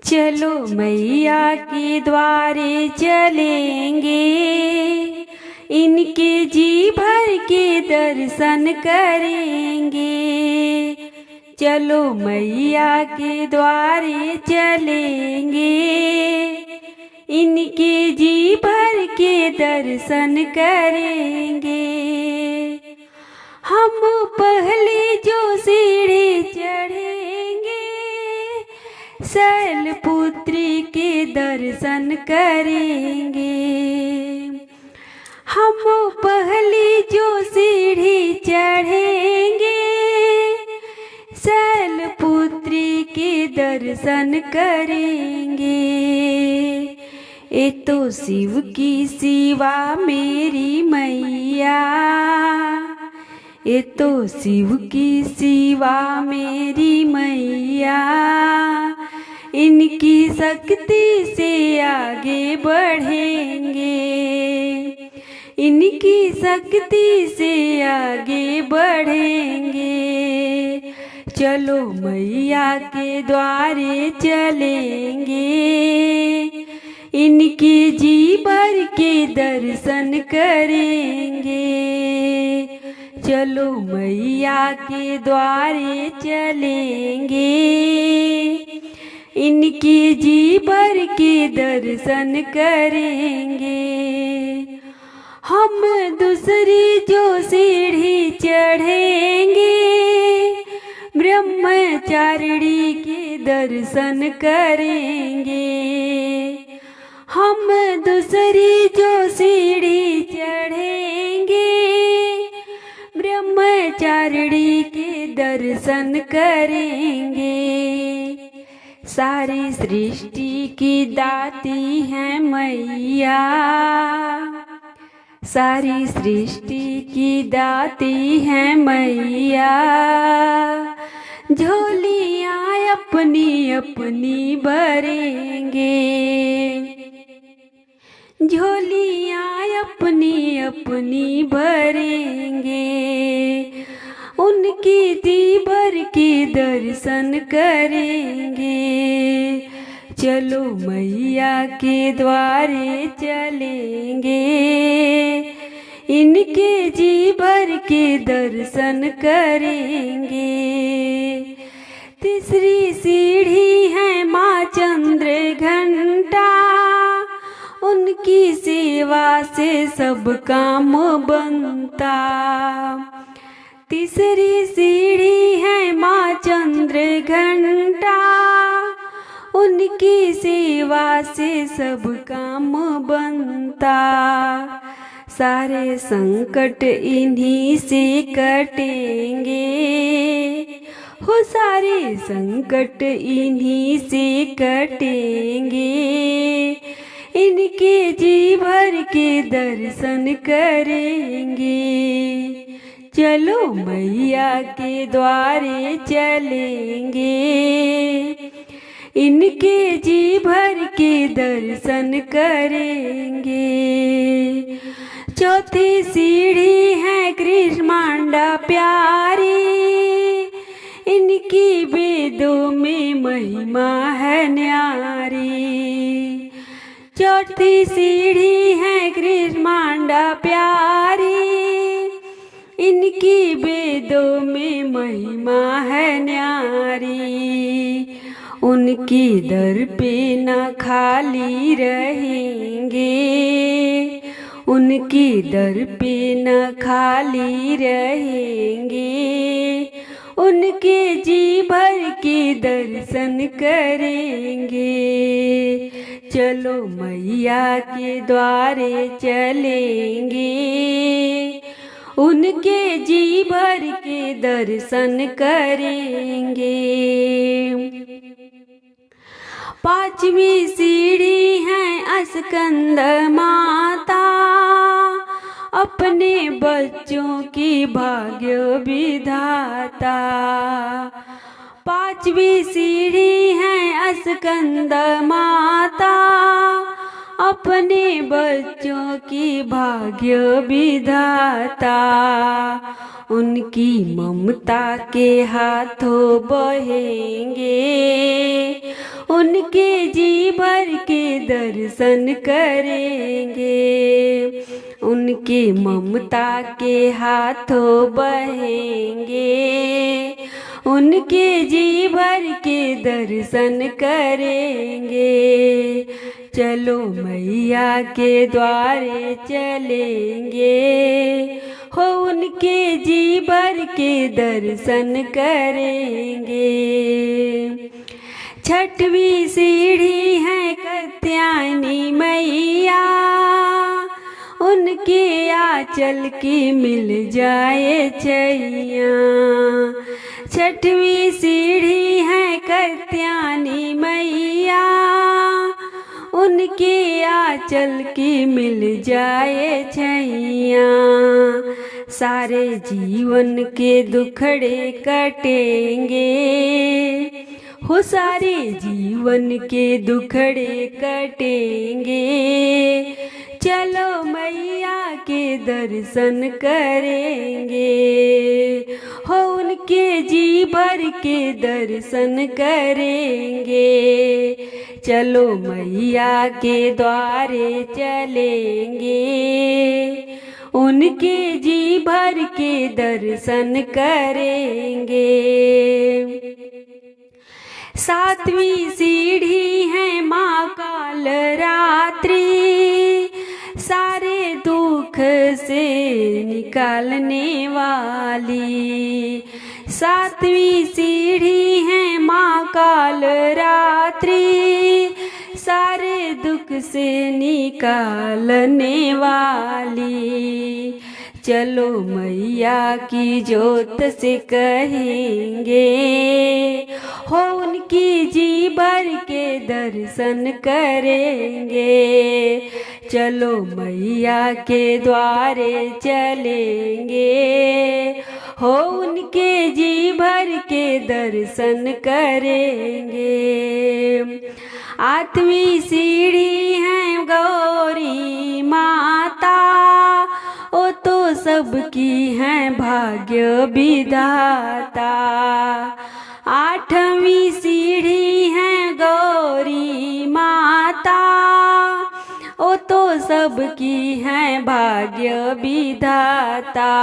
चलो मैया के द्वारे चलेंगे, इनके जी भर के दर्शन करेंगे। चलो मैया के द्वारे चलेंगे, इनके जी भर के दर्शन करेंगे। हम पहले जो सीढ़ी चढ़ेंगे, शैलपुत्री के दर्शन करेंगे। हम पहली जो सीढ़ी चढ़ेंगे, शैलपुत्री के दर्शन करेंगे। ये तो शिव की शिवा मेरी मैया, ये तो शिव की शिवा मेरी मैया। इनकी शक्ति से आगे बढ़ेंगे, इनकी शक्ति से आगे बढ़ेंगे। चलो मैया के द्वारे चलेंगे, इनके जी भर के दर्शन करेंगे। चलो मैया के द्वारे चलेंगे, इनके जी भर के दर्शन करेंगे। हम दूसरी जो सीढ़ी चढ़ेंगे, ब्रह्मचारिणी के दर्शन करेंगे। हम दूसरी जो सीढ़ी चढ़ेंगे, ब्रह्मचारिणी के दर्शन करेंगे। सारी सृष्टि की दाती है मैया, सारी सृष्टि की दाती है मैया। झोलियाँ अपनी अपनी भरेंगे, झोलियाँ अपनी अपनी भरेंगे। उनकी दी भर के दर्शन करेंगे। चलो मैया के द्वारे चलेंगे, इनके जी भर के दर्शन करेंगे। तीसरी सीढ़ी है माँ चंद्र घंटा, उनकी सेवा से सब काम बनता। तीसरी सीढ़ी है माँ चंद्र घंटा, उनकी सेवा से सब काम बनता। सारे संकट इन्हीं से कटेंगे, हो सारे संकट इन्हीं से कटेंगे। इनके जी भर के दर्शन करेंगे। चलो मैया के द्वारे चलेंगे, इनके जी भर के दर्शन करेंगे। चौथी सीढ़ी है कृष्मांडा प्यारी, इनकी वेदों में महिमा है न्यारी। चौथी सीढ़ी है कृष्मांडा प्यारी, इनकी वेदों में महिमा है न्यारी। उनकी दर पे न खाली रहेंगे, उनकी दर पे न खाली रहेंगे। उनके जी भर के दर्शन करेंगे। चलो मैया के द्वारे चलेंगे, उनके जी भर के दर्शन करेंगे। पांचवी सीढ़ी है स्कंद माता, अपने बच्चों की भाग्य विधाता। पांचवी सीढ़ी है स्कंद माता, अपने बच्चों की भाग्य विधाता। उनकी ममता के हाथों बहेंगे, उनके जी भर के दर्शन करेंगे। उनके ममता के हाथों बहेंगे, उनके जी भर के दर्शन करेंगे। चलो मैया के द्वारे चलेंगे, हो उनके जी भर के दर्शन करेंगे। छठवीं सीढ़ी है कात्यायनी मैया, उनके आंचल की मिल जाए छैया। छठवीं सीढ़ी है कात्यायनी मैया, उनके आंचल की मिल जाए छैया। सारे जीवन के दुखड़े कटेंगे, हो सारे जीवन के दुखड़े कटेंगे। चलो मैया के दर्शन करेंगे, हो उनके जी भर के दर्शन करेंगे। चलो मैया के द्वारे चलेंगे, उनके जी भर के दर्शन करेंगे। सातवीं सीढ़ी है माँ काल रात्रि, सारे दुख से निकालने वाली। सातवीं सीढ़ी है माँ काल रात्रि, सारे दुख से निकालने वाली। चलो मैया की जोत से कहेंगे, हो उनकी जी भर के दर्शन करेंगे। चलो मैया के द्वारे चलेंगे, हो उनके जी भर के दर्शन करेंगे। आठवीं सीढ़ी है गौरी माता, ओ तो सबकी है भाग्य विधाता। आठवीं सीढ़ी है गौरी माता, ओ तो सबकी है भाग्य विधाता।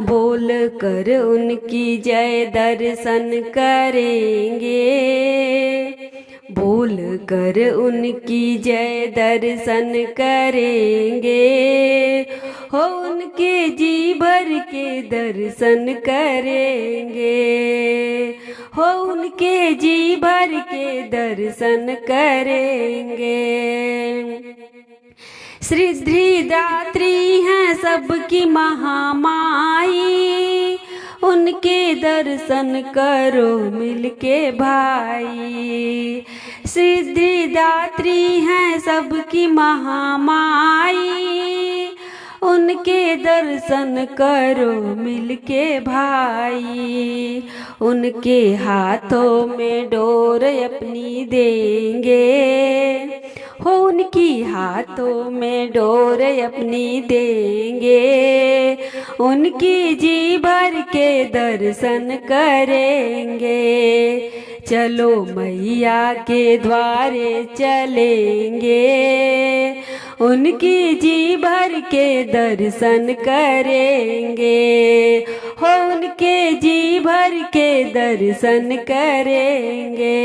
बोल कर उनकी जय दर्शन करेंगे, बोल कर उनकी जय दर्शन करेंगे। हो उनके जी भर के दर्शन करेंगे, हो उनके जी भर के दर्शन करेंगे। सिद्धिदात्री हैं सबकी महामाई, उनके दर्शन करो मिलके भाई। सिद्धिदात्री हैं सबकी महामाई, उनके दर्शन करो मिलके भाई। उनके हाथों में डोर अपनी देंगे, हो उनकी हाथों में डोर अपनी देंगे। उनकी जी भर के दर्शन करेंगे। चलो मैया के द्वारे चलेंगे, उनकी जी भर के दर्शन करेंगे। हो उनके जी भर के दर्शन करेंगे।